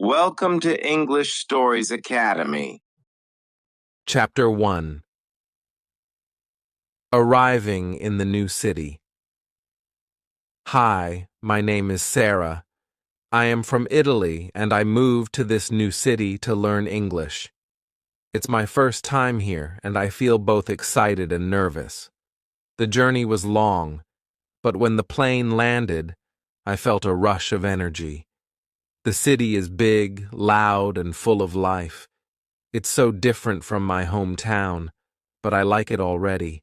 Welcome to English Stories Academy. Chapter 1. Arriving in the new city. Hi, my name is Sarah. I am from Italy and I moved to this new city to learn English. It's my first time here and I feel both excited and nervous. The journey was long, but when the plane landed, I felt a rush of energy. The city is big, loud, and full of life. It's so different from my hometown, but I like it already.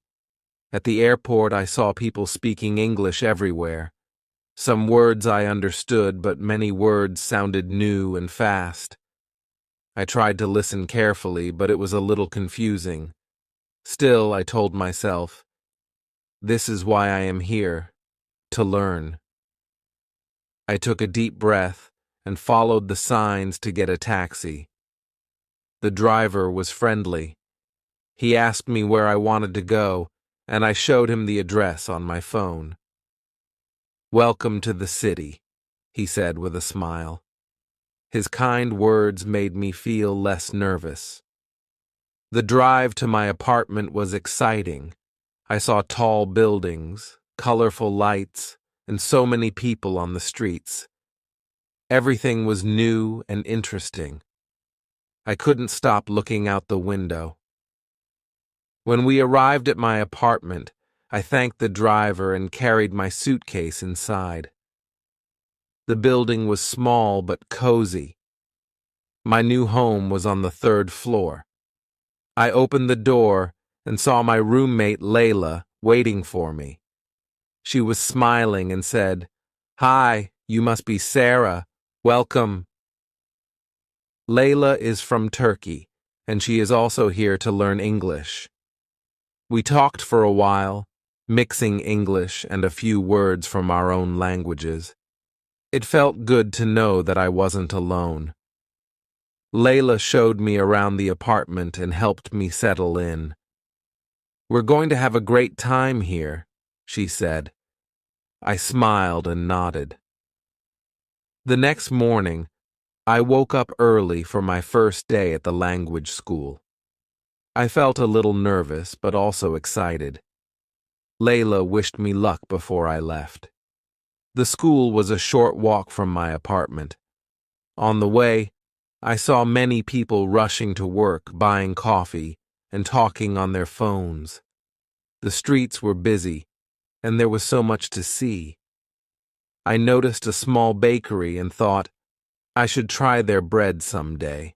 At the airport, I saw people speaking English everywhere. Some words I understood, but many words sounded new and fast. I tried to listen carefully, but it was a little confusing. Still, I told myself, this is why I am here, to learn. I took a deep breath and followed the signs to get a taxi. The driver was friendly. He asked me where I wanted to go, and I showed him the address on my phone. "Welcome to the city," he said with a smile. His kind words made me feel less nervous. The drive to my apartment was exciting. I saw tall buildings, colorful lights, and so many people on the streets. Everything was new and interesting. I couldn't stop looking out the window. When we arrived at my apartment, I thanked the driver and carried my suitcase inside. The building was small but cozy. My new home was on the 3rd floor. I opened the door and saw my roommate Layla waiting for me. She was smiling and said, "Hi, you must be Sarah. Welcome." Layla is from Turkey, and she is also here to learn English. We talked for a while, mixing English and a few words from our own languages. It felt good to know that I wasn't alone. Layla showed me around the apartment and helped me settle in. "We're going to have a great time here," she said. I smiled and nodded. The next morning, I woke up early for my first day at the language school. I felt a little nervous, but also excited. Layla wished me luck before I left. The school was a short walk from my apartment. On the way, I saw many people rushing to work, buying coffee, and talking on their phones. The streets were busy, and there was so much to see. I noticed a small bakery and thought, I should try their bread someday.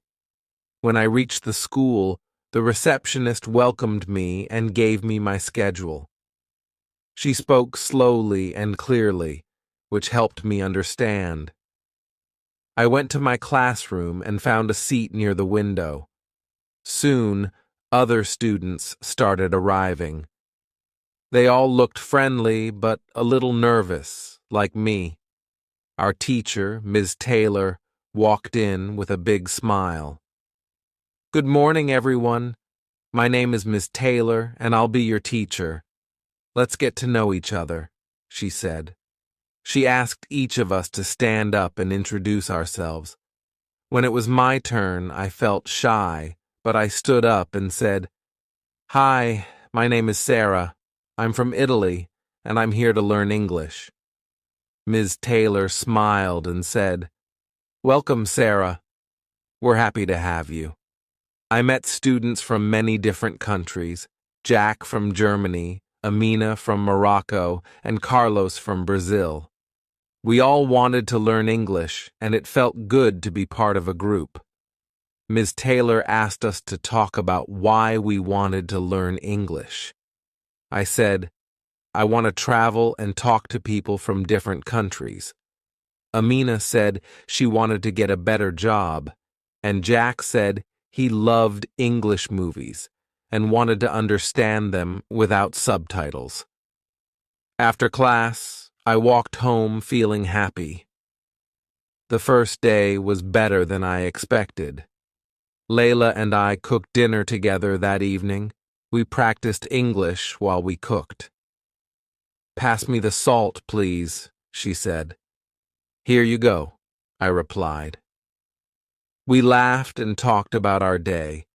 When I reached the school, the receptionist welcomed me and gave me my schedule. She spoke slowly and clearly, which helped me understand. I went to my classroom and found a seat near the window. Soon, other students started arriving. They all looked friendly but a little nervous, like me. Our teacher, Ms. Taylor, walked in with a big smile. "Good morning, everyone. My name is Ms. Taylor, and I'll be your teacher. Let's get to know each other," she said. She asked each of us to stand up and introduce ourselves. When it was my turn, I felt shy, but I stood up and said, "Hi, my name is Sarah. I'm from Italy, and I'm here to learn English." Ms. Taylor smiled and said, "Welcome, Sarah. We're happy to have you." I met students from many different countries, Jack from Germany, Amina from Morocco, and Carlos from Brazil. We all wanted to learn English, and it felt good to be part of a group. Ms. Taylor asked us to talk about why we wanted to learn English. I said, I want to travel and talk to people from different countries. Amina said she wanted to get a better job, and Jack said he loved English movies and wanted to understand them without subtitles. After class, I walked home feeling happy. The first day was better than I expected. Layla and I cooked dinner together that evening. We practiced English while we cooked. "Pass me the salt, please," she said. "Here you go," I replied. We laughed and talked about our day.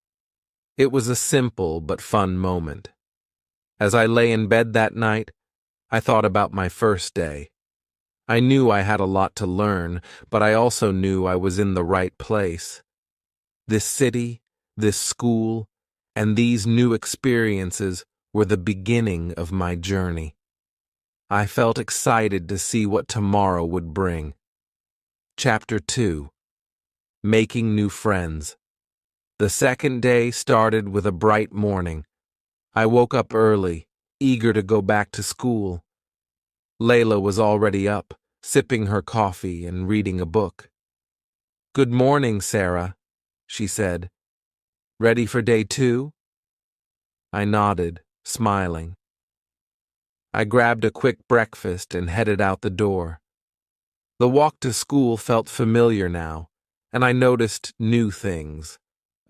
It was a simple but fun moment. As I lay in bed that night, I thought about my first day. I knew I had a lot to learn, but I also knew I was in the right place. This city, this school, and these new experiences were the beginning of my journey. I felt excited to see what tomorrow would bring. Chapter 2: Making New Friends. The second day started with a bright morning. I woke up early, eager to go back to school. Layla was already up, sipping her coffee and reading a book. "Good morning, Sarah," she said. "Ready for day 2? I nodded, smiling. I grabbed a quick breakfast and headed out the door. The walk to school felt familiar now, and I noticed new things.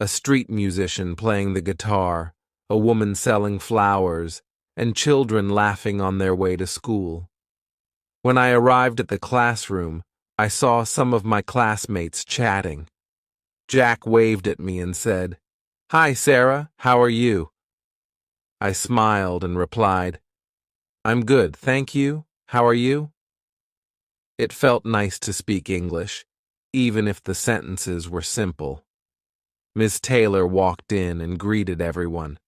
A street musician playing the guitar, a woman selling flowers, and children laughing on their way to school. When I arrived at the classroom, I saw some of my classmates chatting. Jack waved at me and said, "Hi, Sarah, how are you?" I smiled and replied, "I'm good, thank you. How are you?" It felt nice to speak English, even if the sentences were simple. Miss Taylor walked in and greeted everyone.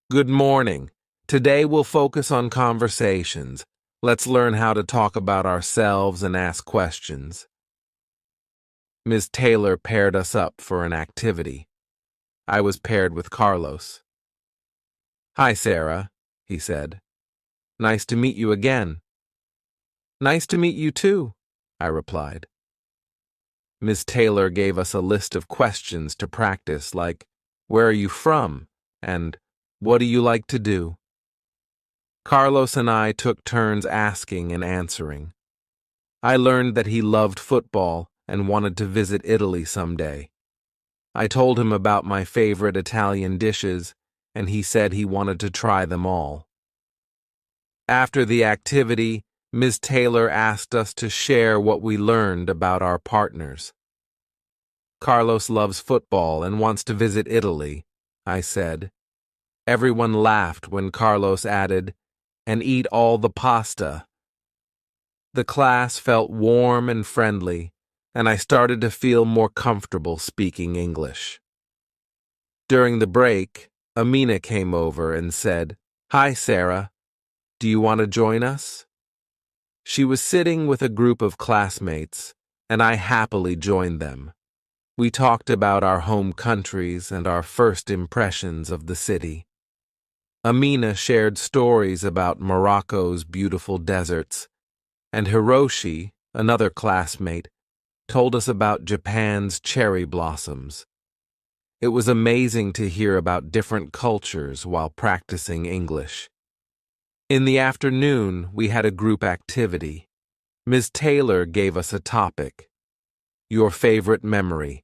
"Good morning. Today we'll focus on conversations. Let's learn how to talk about ourselves and ask questions." Ms. Taylor paired us up for an activity. I was paired with Carlos. "Hi, Sarah," he said. "Nice to meet you again." "Nice to meet you too," I replied. Ms. Taylor gave us a list of questions to practice, like, "Where are you from?" and "What do you like to do?" Carlos and I took turns asking and answering. I learned that he loved football and wanted to visit Italy someday. I told him about my favorite Italian dishes, and he said he wanted to try them all. After the activity, Ms. Taylor asked us to share what we learned about our partners. "Carlos loves football and wants to visit Italy," I said. Everyone laughed when Carlos added, "and eat all the pasta." The class felt warm and friendly, and I started to feel more comfortable speaking English. During the break, Amina came over and said, "Hi, Sarah. Do you want to join us?" She was sitting with a group of classmates, and I happily joined them. We talked about our home countries and our first impressions of the city. Amina shared stories about Morocco's beautiful deserts, and Hiroshi, another classmate, told us about Japan's cherry blossoms. It was amazing to hear about different cultures while practicing English. In the afternoon, we had a group activity. Ms. Taylor gave us a topic: your favorite memory.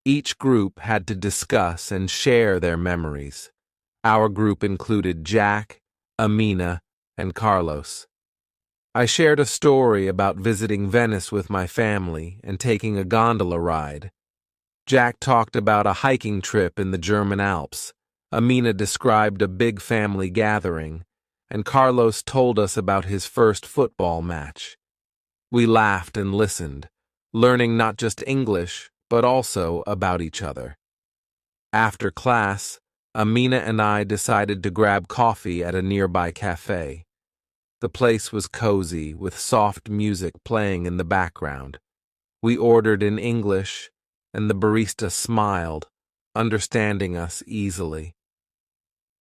Each group had to discuss and share their memories. Our group included Jack, Amina, and Carlos. I shared a story about visiting Venice with my family and taking a gondola ride. Jack talked about a hiking trip in the German Alps. Amina described a big family gathering, and Carlos told us about his first football match. We laughed and listened, learning not just English, but also about each other. After class, Amina and I decided to grab coffee at a nearby cafe. The place was cozy, with soft music playing in the background. We ordered in English, and the barista smiled, understanding us easily.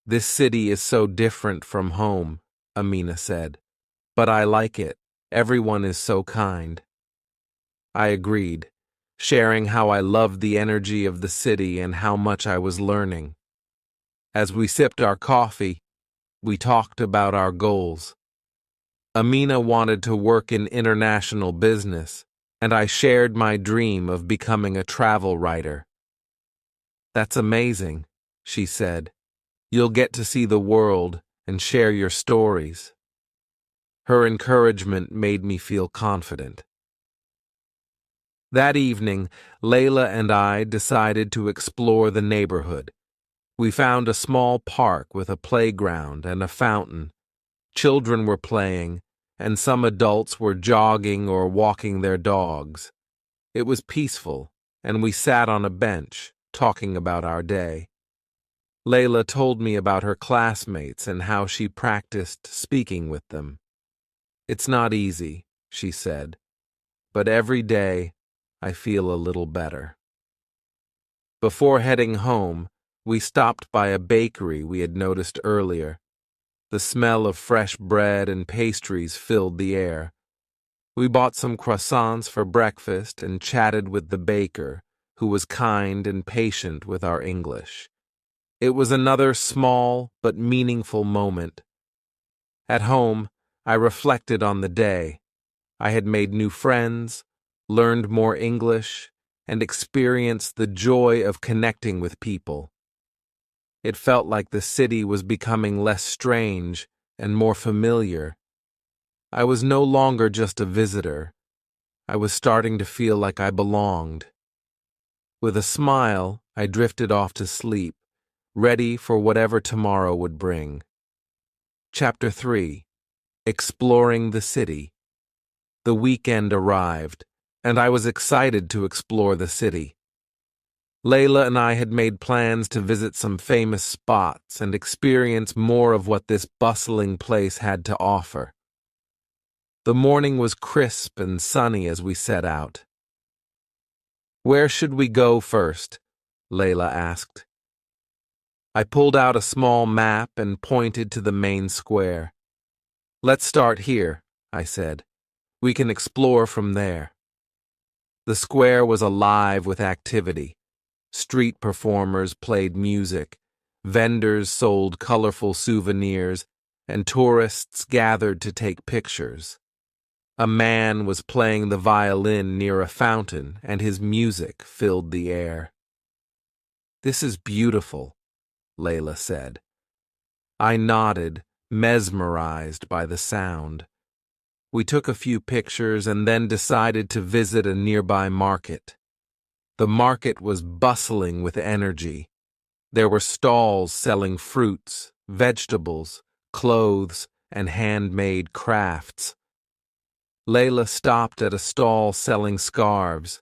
"This city is so different from home," Amina said, "but I like it. Everyone is so kind." I agreed, sharing how I loved the energy of the city and how much I was learning. As we sipped our coffee, we talked about our goals. Amina wanted to work in international business, and I shared my dream of becoming a travel writer. "That's amazing," she said. "You'll get to see the world and share your stories." Her encouragement made me feel confident. That evening, Layla and I decided to explore the neighborhood. We found a small park with a playground and a fountain. Children were playing, and some adults were jogging or walking their dogs. It was peaceful, and we sat on a bench, talking about our day. Layla told me about her classmates and how she practiced speaking with them. "It's not easy," she said, "but every day I feel a little better." Before heading home, we stopped by a bakery we had noticed earlier. The smell of fresh bread and pastries filled the air. We bought some croissants for breakfast and chatted with the baker, who was kind and patient with our English. It was another small but meaningful moment. At home, I reflected on the day. I had made new friends, learned more English, and experienced the joy of connecting with people. It felt like the city was becoming less strange and more familiar. I was no longer just a visitor. I was starting to feel like I belonged. With a smile, I drifted off to sleep, ready for whatever tomorrow would bring. Chapter 3. Exploring the City. The weekend arrived, and I was excited to explore the city. Layla and I had made plans to visit some famous spots and experience more of what this bustling place had to offer. The morning was crisp and sunny as we set out. "Where should we go first?" Layla asked. I pulled out a small map and pointed to the main square. "Let's start here," I said. "We can explore from there." The square was alive with activity. Street performers played music, vendors sold colorful souvenirs, and tourists gathered to take pictures. A man was playing the violin near a fountain, and his music filled the air. "This is beautiful," Layla said. I nodded, mesmerized by the sound. We took a few pictures and then decided to visit a nearby market. The market was bustling with energy. There were stalls selling fruits, vegetables, clothes, and handmade crafts. Layla stopped at a stall selling scarves.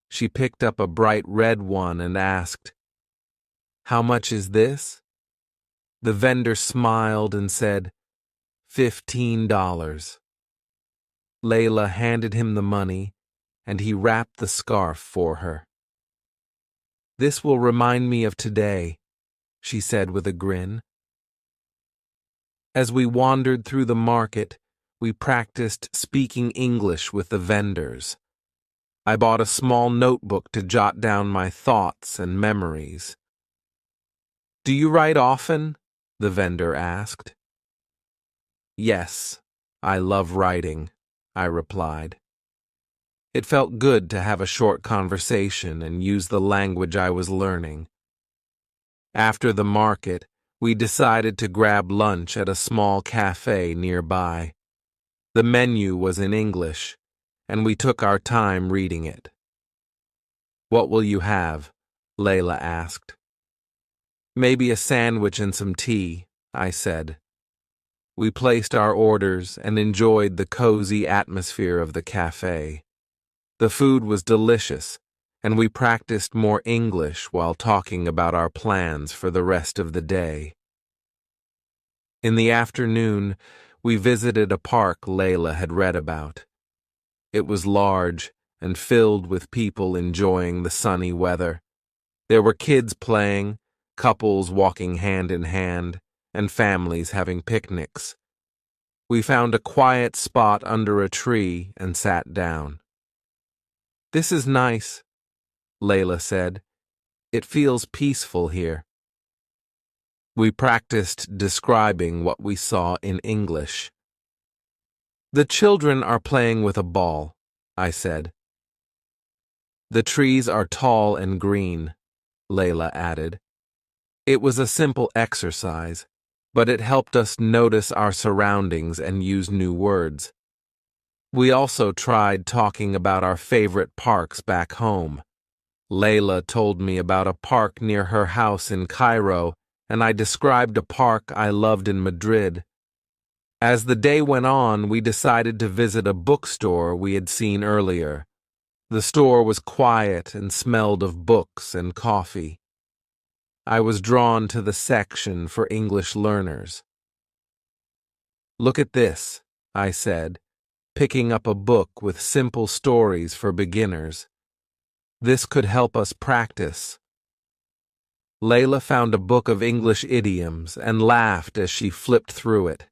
She picked up a bright red one and asked, "How much is this?" The vendor smiled and said, $15. Layla handed him the money, and he wrapped the scarf for her. "This will remind me of today," she said with a grin. As we wandered through the market, we practiced speaking English with the vendors. I bought a small notebook to jot down my thoughts and memories. "Do you write often?" the vendor asked. "Yes, I love writing," I replied. It felt good to have a short conversation and use the language I was learning. After the market, we decided to grab lunch at a small cafe nearby. The menu was in English, and we took our time reading it. "What will you have?" Layla asked. "Maybe a sandwich and some tea," I said. We placed our orders and enjoyed the cozy atmosphere of the cafe. The food was delicious, and we practiced more English while talking about our plans for the rest of the day. In the afternoon, we visited a park Layla had read about. It was large and filled with people enjoying the sunny weather. There were kids playing, couples walking hand in hand, and families having picnics. We found a quiet spot under a tree and sat down. "This is nice," Layla said. "It feels peaceful here." We practiced describing what we saw in English. "The children are playing with a ball," I said. "The trees are tall and green," Layla added. It was a simple exercise, but it helped us notice our surroundings and use new words. We also tried talking about our favorite parks back home. Layla told me about a park near her house in Cairo, and I described a park I loved in Madrid. As the day went on, we decided to visit a bookstore we had seen earlier. The store was quiet and smelled of books and coffee. I was drawn to the section for English learners. "Look at this," I said, picking up a book with simple stories for beginners. "This could help us practice." Layla found a book of English idioms and laughed as she flipped through it.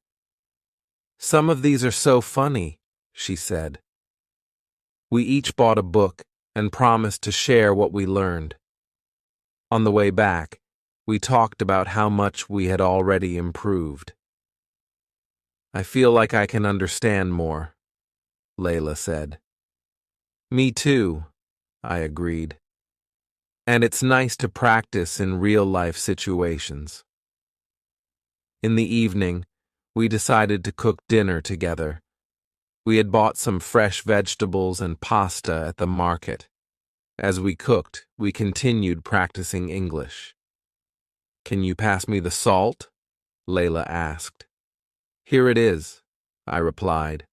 "Some of these are so funny," she said. We each bought a book and promised to share what we learned. On the way back, we talked about how much we had already improved. "I feel like I can understand more," Layla said. "Me too," I agreed. "And it's nice to practice in real-life situations." In the evening, we decided to cook dinner together. We had bought some fresh vegetables and pasta at the market. As we cooked, we continued practicing English. "Can you pass me the salt?" Layla asked. "Here it is," I replied.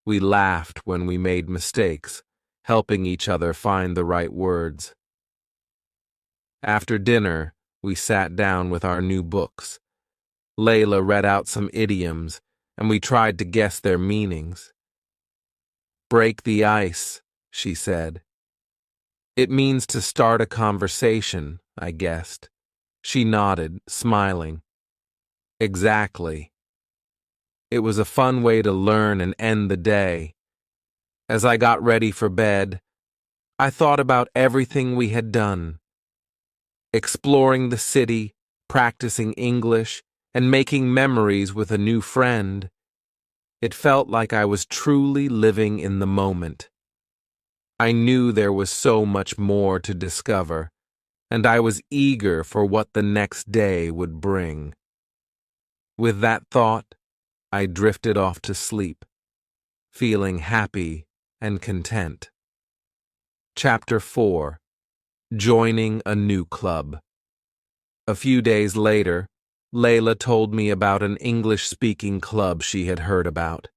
We laughed when we made mistakes, helping each other find the right words. After dinner, we sat down with our new books. Layla read out some idioms, and we tried to guess their meanings. "Break the ice," she said. "It means to start a conversation," I guessed. She nodded, smiling. "Exactly." It was a fun way to learn and end the day. As I got ready for bed, I thought about everything we had done. Exploring the city, practicing English, and making memories with a new friend. It felt like I was truly living in the moment. I knew there was so much more to discover, and I was eager for what the next day would bring. With that thought, I drifted off to sleep, feeling happy and content. Chapter 4. Joining a New Club. A few days later, Layla told me about an English-speaking club she had heard about.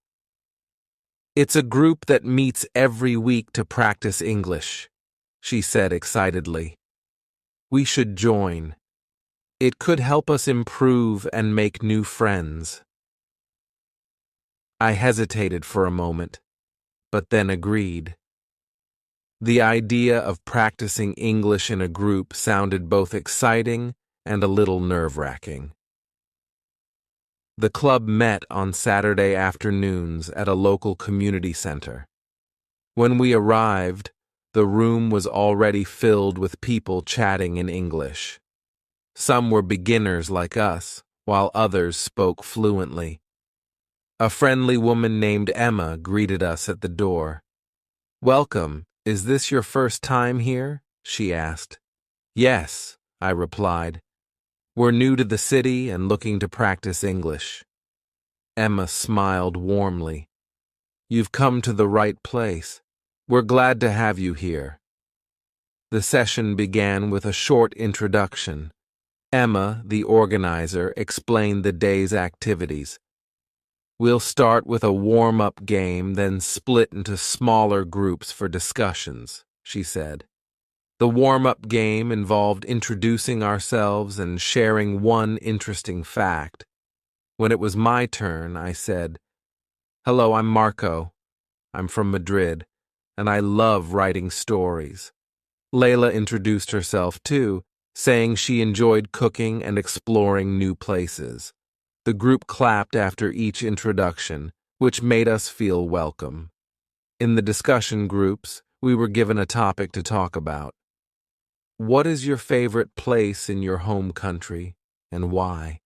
"It's a group that meets every week to practice English," she said excitedly. "We should join. It could help us improve and make new friends." I hesitated for a moment, but then agreed. The idea of practicing English in a group sounded both exciting and a little nerve-wracking. The club met on Saturday afternoons at a local community center. When we arrived, the room was already filled with people chatting in English. Some were beginners like us, while others spoke fluently. A friendly woman named Emma greeted us at the door. "Welcome. Is this your first time here?" she asked. "Yes," I replied. "We're new to the city and looking to practice English." Emma smiled warmly. "You've come to the right place. We're glad to have you here." The session began with a short introduction. Emma, the organizer, explained the day's activities. "We'll start with a warm-up game, then split into smaller groups for discussions," she said. The warm-up game involved introducing ourselves and sharing one interesting fact. When it was my turn, I said, "Hello, I'm Marco. I'm from Madrid, and I love writing stories." Layla introduced herself too, saying she enjoyed cooking and exploring new places. The group clapped after each introduction, which made us feel welcome. In the discussion groups, we were given a topic to talk about. "What is your favorite place in your home country, and why?"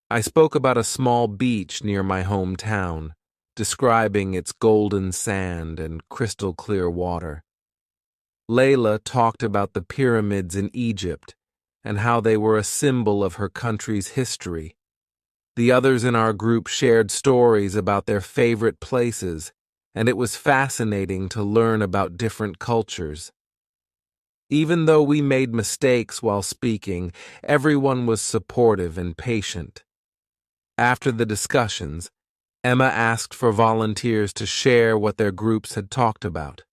I spoke about a small beach near my hometown, describing its golden sand and crystal clear water. Layla talked about the pyramids in Egypt and how they were a symbol of her country's history. The others in our group shared stories about their favorite places, and it was fascinating to learn about different cultures. Even though we made mistakes while speaking, everyone was supportive and patient. After the discussions, Emma asked for volunteers to share what their groups had talked about.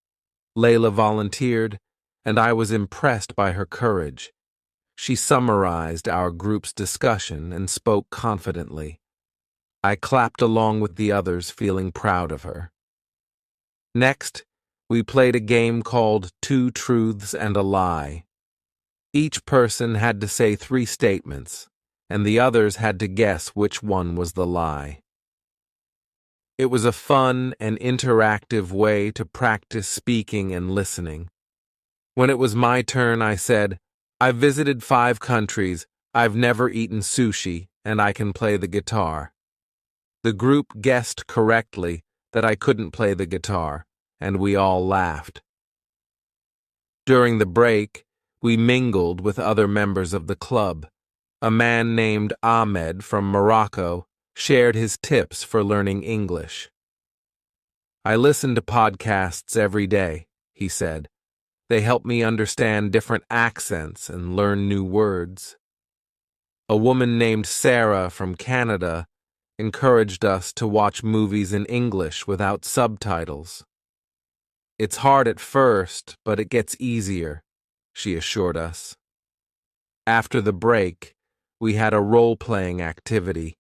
Layla volunteered, and I was impressed by her courage. She summarized our group's discussion and spoke confidently. I clapped along with the others, feeling proud of her. Next, we played a game called Two Truths and a Lie. Each person had to say 3 statements, and the others had to guess which one was the lie. It was a fun and interactive way to practice speaking and listening. When it was my turn, I said, "I've visited 5 countries, I've never eaten sushi, and I can play the guitar." The group guessed correctly that I couldn't play the guitar, and we all laughed. During the break, we mingled with other members of the club. A man named Ahmed from Morocco shared his tips for learning English. "I listen to podcasts every day," he said. "They help me understand different accents and learn new words." A woman named Sarah from Canada encouraged us to watch movies in English without subtitles. "It's hard at first, but it gets easier," she assured us. After the break, we had a role-playing activity.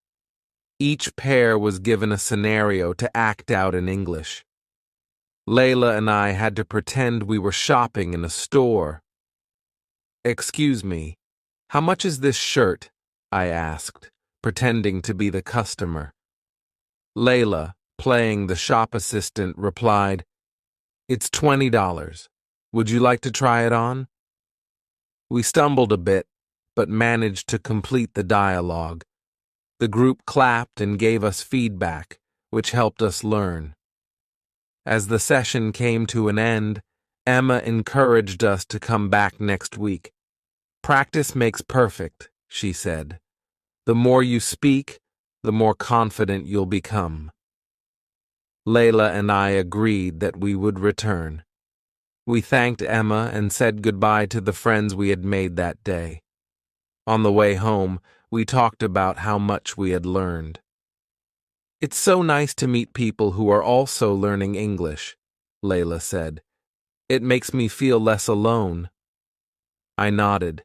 Each pair was given a scenario to act out in English. Layla and I had to pretend we were shopping in a store. "Excuse me, how much is this shirt?" I asked, pretending to be the customer. Layla, playing the shop assistant, replied, "It's $20. Would you like to try it on?" We stumbled a bit, but managed to complete the dialogue. The group clapped and gave us feedback, which helped us learn. As the session came to an end, Emma encouraged us to come back next week. "Practice makes perfect," she said. "The more you speak, the more confident you'll become." Layla and I agreed that we would return. We thanked Emma and said goodbye to the friends we had made that day. On the way home, we talked about how much we had learned. "It's so nice to meet people who are also learning English," Layla said. "It makes me feel less alone." I nodded.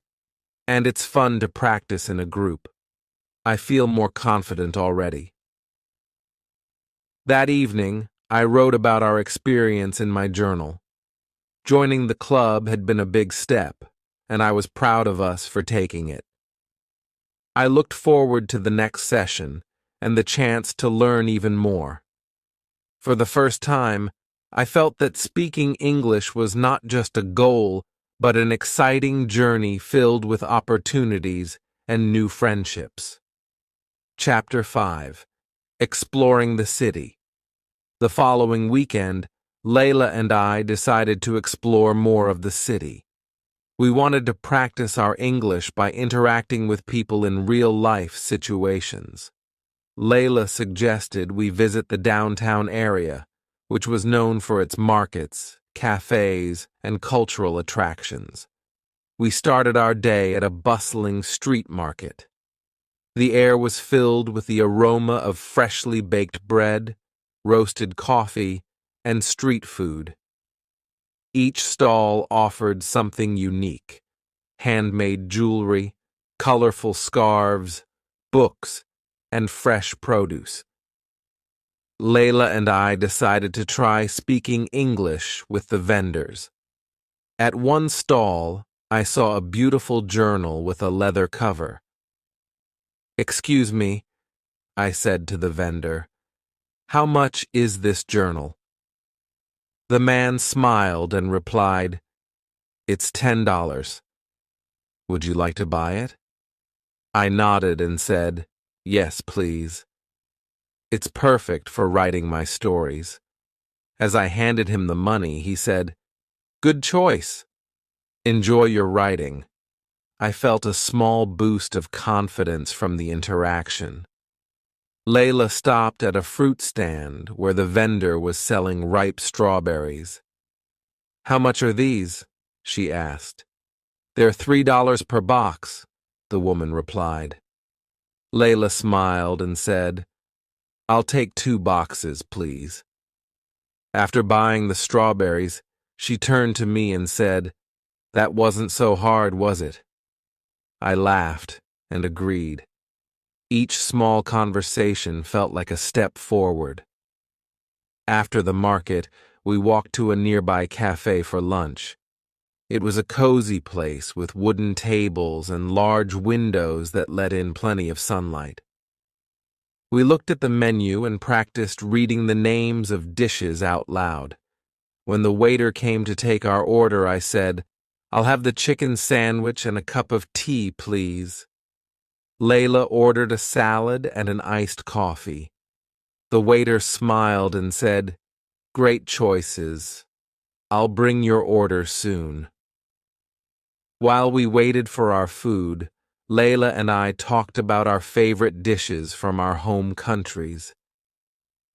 "And it's fun to practice in a group. I feel more confident already." That evening, I wrote about our experience in my journal. Joining the club had been a big step, and I was proud of us for taking it. I looked forward to the next session and the chance to learn even more. For the first time, I felt that speaking English was not just a goal, but an exciting journey filled with opportunities and new friendships. Chapter 5. Exploring the City. The following weekend, Layla and I decided to explore more of the city. We wanted to practice our English by interacting with people in real-life situations. Layla suggested we visit the downtown area, which was known for its markets, cafes, and cultural attractions. We started our day at a bustling street market. The air was filled with the aroma of freshly baked bread, roasted coffee, and street food. Each stall offered something unique: handmade jewelry, colorful scarves, books, and fresh produce. Layla and I decided to try speaking English with the vendors. At one stall, I saw a beautiful journal with a leather cover. "Excuse me," I said to the vendor, "how much is this journal?" The man smiled and replied, "It's $10. Would you like to buy it?" I nodded and said, "Yes, please." "It's perfect for writing my stories." As I handed him the money, he said, "Good choice. Enjoy your writing." I felt a small boost of confidence from the interaction. Layla stopped at a fruit stand where the vendor was selling ripe strawberries. "How much are these?" she asked. "They're $3 per box," the woman replied. Layla smiled and said, "I'll take 2 boxes, please." After buying the strawberries, she turned to me and said, "That wasn't so hard, was it?" I laughed and agreed. Each small conversation felt like a step forward. After the market, we walked to a nearby cafe for lunch. It was a cozy place with wooden tables and large windows that let in plenty of sunlight. We looked at the menu and practiced reading the names of dishes out loud. When the waiter came to take our order, I said, "I'll have the chicken sandwich and a cup of tea, please." Layla ordered a salad and an iced coffee. The waiter smiled and said, "Great choices. I'll bring your order soon." While we waited for our food, Layla and I talked about our favorite dishes from our home countries.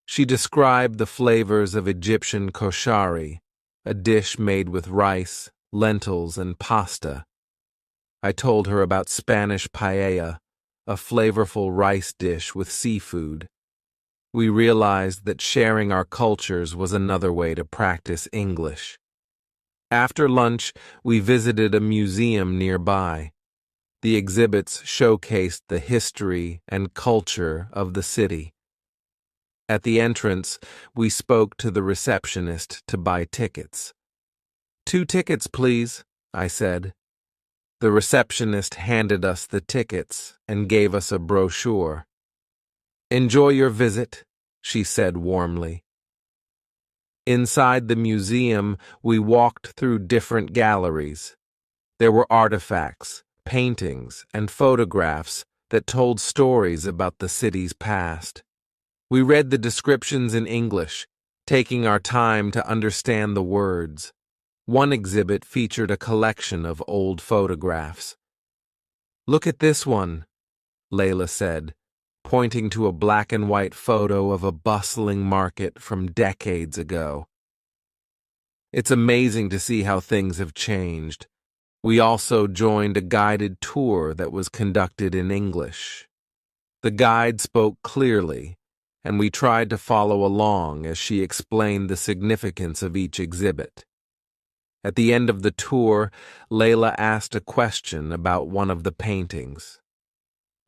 She described the flavors of Egyptian koshari, a dish made with rice, lentils, and pasta. I told her about Spanish paella, a flavorful rice dish with seafood. We realized that sharing our cultures was another way to practice English. After lunch, we visited a museum nearby. The exhibits showcased the history and culture of the city. At the entrance, we spoke to the receptionist to buy tickets. "2 tickets, please," I said. The receptionist handed us the tickets and gave us a brochure. "Enjoy your visit," she said warmly. Inside the museum, we walked through different galleries. There were artifacts, paintings, and photographs that told stories about the city's past. We read the descriptions in English, taking our time to understand the words. One exhibit featured a collection of old photographs. "Look at this one," Layla said, pointing to a black and white photo of a bustling market from decades ago. It's amazing to see how things have changed. We also joined a guided tour that was conducted in English. The guide spoke clearly, and we tried to follow along as she explained the significance of each exhibit. At the end of the tour, Layla asked a question about one of the paintings.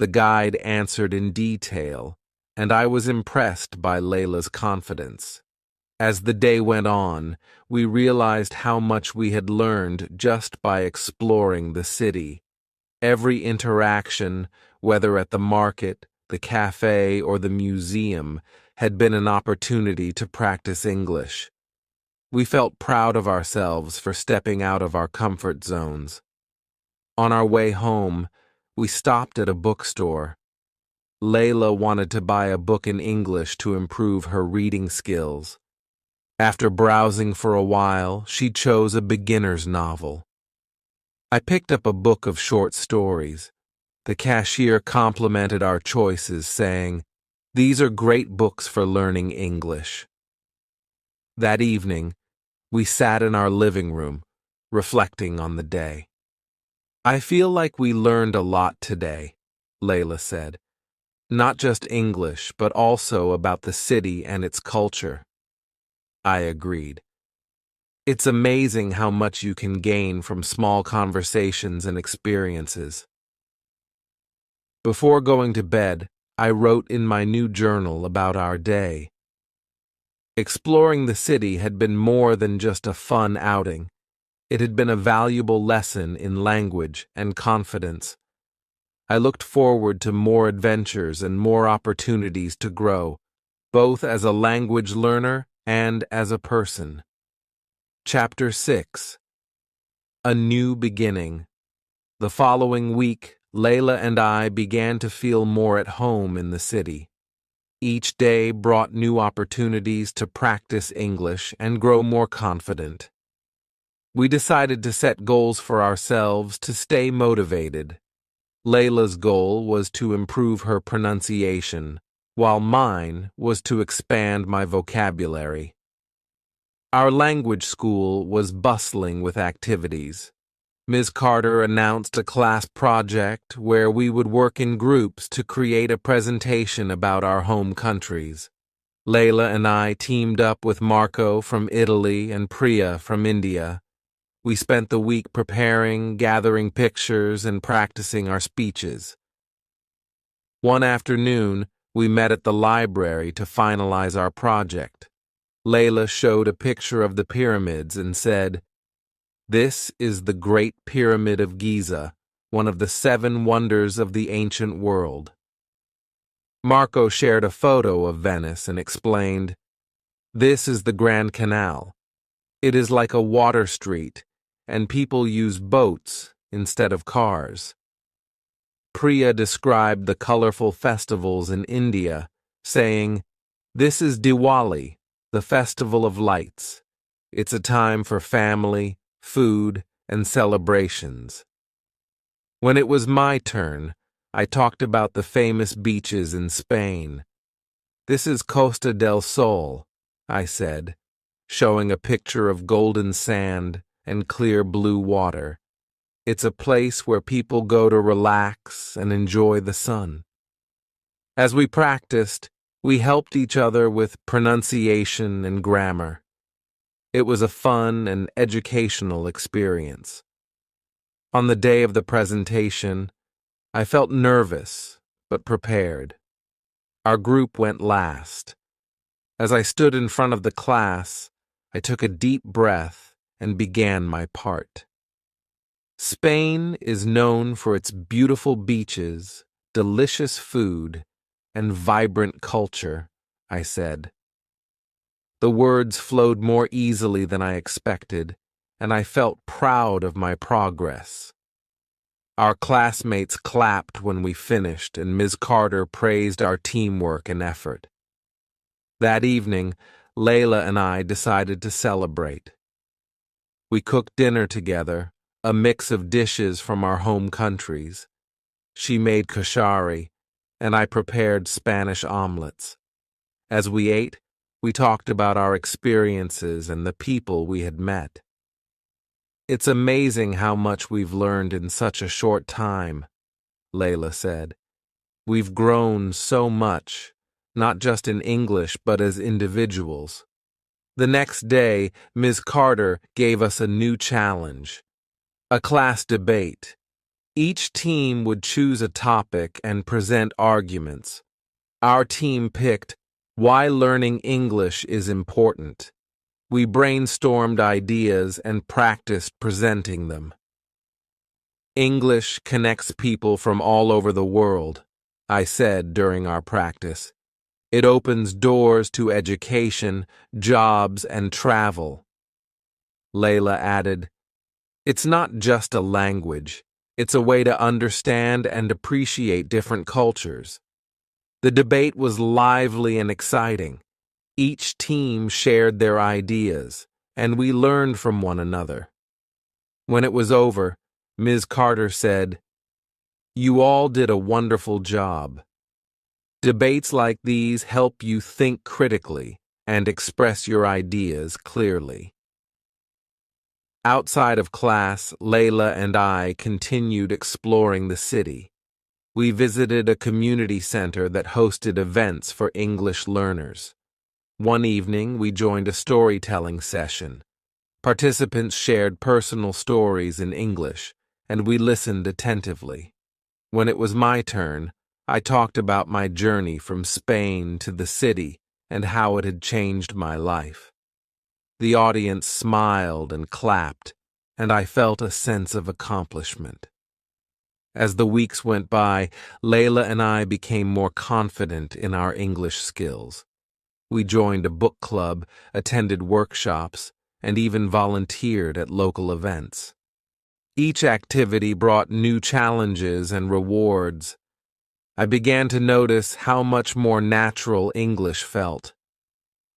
The guide answered in detail, and I was impressed by Layla's confidence. As the day went on, we realized how much we had learned just by exploring the city. Every interaction, whether at the market, the cafe, or the museum, had been an opportunity to practice English. We felt proud of ourselves for stepping out of our comfort zones. On our way home, we stopped at a bookstore. Layla wanted to buy a book in English to improve her reading skills. After browsing for a while, she chose a beginner's novel. I picked up a book of short stories. The cashier complimented our choices, saying, "These are great books for learning English." That evening, we sat in our living room, reflecting on the day. "I feel like we learned a lot today," Layla said. "Not just English, but also about the city and its culture." I agreed. It's amazing how much you can gain from small conversations and experiences. Before going to bed, I wrote in my new journal about our day. Exploring the city had been more than just a fun outing. It had been a valuable lesson in language and confidence. I looked forward to more adventures and more opportunities to grow, both as a language learner and as a person. Chapter 6. A New Beginning. The following week, Layla and I began to feel more at home in the city. Each day brought new opportunities to practice English and grow more confident. We decided to set goals for ourselves to stay motivated. Layla's goal was to improve her pronunciation, while mine was to expand my vocabulary. Our language school was bustling with activities. Ms. Carter announced a class project where we would work in groups to create a presentation about our home countries. Layla and I teamed up with Marco from Italy and Priya from India. We spent the week preparing, gathering pictures, and practicing our speeches. One afternoon, we met at the library to finalize our project. Layla showed a picture of the pyramids and said, "This is the Great Pyramid of Giza, one of the 7 wonders of the ancient world." Marco shared a photo of Venice and explained, "This is the Grand Canal. It is like a water street, and people use boats instead of cars." Priya described the colorful festivals in India, saying, "This is Diwali, the festival of lights. It's a time for family, food, and celebrations." When it was my turn, I talked about the famous beaches in Spain. "This is Costa del Sol," I said, showing a picture of golden sand and clear blue water. "It's a place where people go to relax and enjoy the sun." As we practiced, we helped each other with pronunciation and grammar. It was a fun and educational experience. On the day of the presentation, I felt nervous but prepared. Our group went last. As I stood in front of the class, I took a deep breath and began my part. Spain is known for its beautiful beaches, delicious food, and vibrant culture, I said. The words flowed more easily than I expected, and I felt proud of my progress. Our classmates clapped when we finished, and Ms. Carter praised our teamwork and effort. That evening, Layla and I decided to celebrate. We cooked dinner together, a mix of dishes from our home countries. She made kashari, and I prepared Spanish omelets. As we ate, we talked about our experiences and the people we had met. "It's amazing how much we've learned in such a short time," Layla said. "We've grown so much, not just in English but as individuals." The next day, Ms. Carter gave us a new challenge, a class debate. Each team would choose a topic and present arguments. Our team picked why learning English is important. We brainstormed ideas and practiced presenting them. "English connects people from all over the world," I said during our practice. "It opens doors to education, jobs, and travel." Layla added, "It's not just a language. It's a way to understand and appreciate different cultures." The debate was lively and exciting. Each team shared their ideas, and we learned from one another. When it was over, Ms. Carter said, "You all did a wonderful job. Debates like these help you think critically and express your ideas clearly." Outside of class, Layla and I continued exploring the city. We visited a community center that hosted events for English learners. One evening, we joined a storytelling session. Participants shared personal stories in English, and we listened attentively. When it was my turn, I talked about my journey from Spain to the city and how it had changed my life. The audience smiled and clapped, and I felt a sense of accomplishment. As the weeks went by, Layla and I became more confident in our English skills. We joined a book club, attended workshops, and even volunteered at local events. Each activity brought new challenges and rewards. I began to notice how much more natural English felt.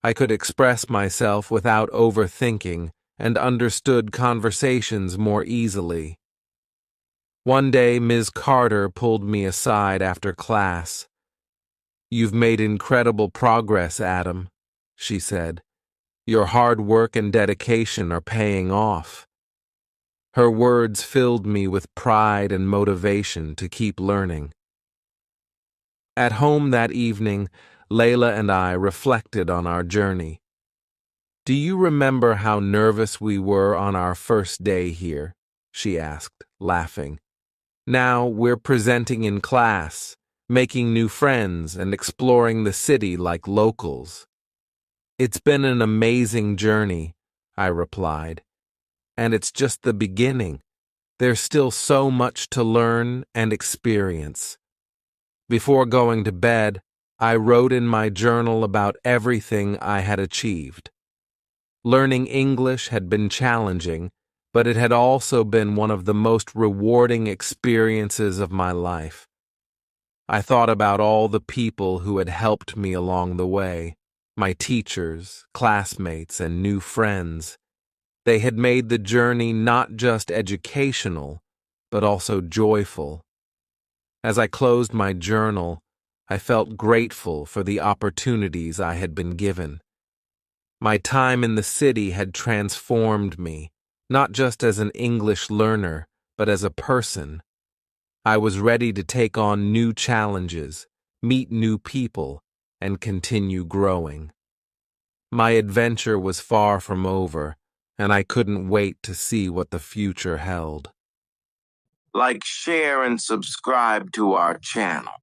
I could express myself without overthinking and understood conversations more easily. One day, Ms. Carter pulled me aside after class. "You've made incredible progress, Adam," she said. "Your hard work and dedication are paying off." Her words filled me with pride and motivation to keep learning. At home that evening, Layla and I reflected on our journey. "Do you remember how nervous we were on our first day here?" she asked, laughing. "Now we're presenting in class, making new friends, and exploring the city like locals." "It's been an amazing journey," I replied. "And it's just the beginning. There's still so much to learn and experience." Before going to bed, I wrote in my journal about everything I had achieved. Learning English had been challenging, but it had also been one of the most rewarding experiences of my life. I thought about all the people who had helped me along the way, my teachers, classmates, and new friends. They had made the journey not just educational, but also joyful. As I closed my journal, I felt grateful for the opportunities I had been given. My time in the city had transformed me, not just as an English learner, but as a person. I was ready to take on new challenges, meet new people, and continue growing. My adventure was far from over, and I couldn't wait to see what the future held. Like, share, and subscribe to our channel.